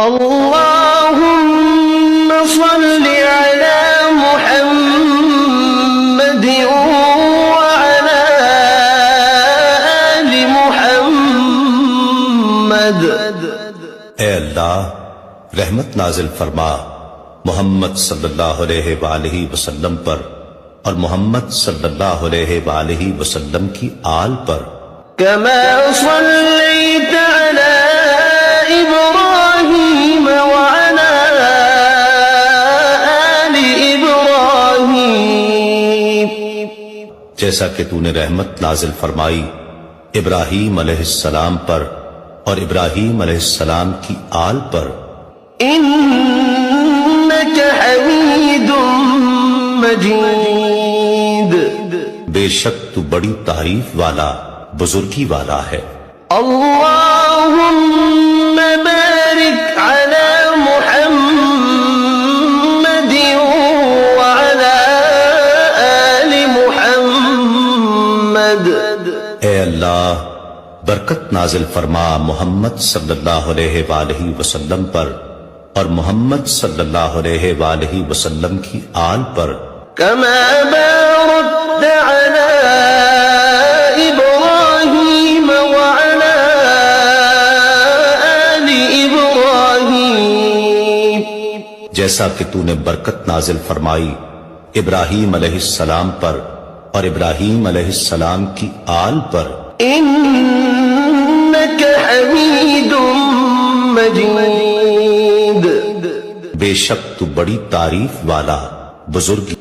اللهم صل على محمد وعلى آل محمد۔ اے اللہ رحمت نازل فرما محمد صلی اللہ علیہ وآلہ وسلم پر اور محمد صلی اللہ علیہ وآلہ وسلم کی آل پر۔ كما صليت على إبراهيم وعلى آل إبراهيم، جیسا کہ تو نے رحمت نازل فرمائی ابراہیم علیہ السلام پر اور ابراہیم علیہ السلام کی آل پر۔ إنك حميد مجيد، بے شک تو بڑی تعریف والا بزرگی والا ہے۔ اللهم بارك على محمد وعلى آل محمد۔ اے اللہ برکت نازل فرما محمد صلی اللہ علیہ وآلہ وسلم پر اور محمد صلی اللہ علیہ وآلہ وسلم کی آل پر۔ كما باركت على إبراهيم وعلى آل إبراهيم، جیسا کہ تو نے برکت نازل فرمائی ابراہیم علیہ السلام پر اور ابراہیم علیہ السلام کی آل پر۔ إنك حميد مجيد، بے شک تو بڑی تعریف والا بزرگی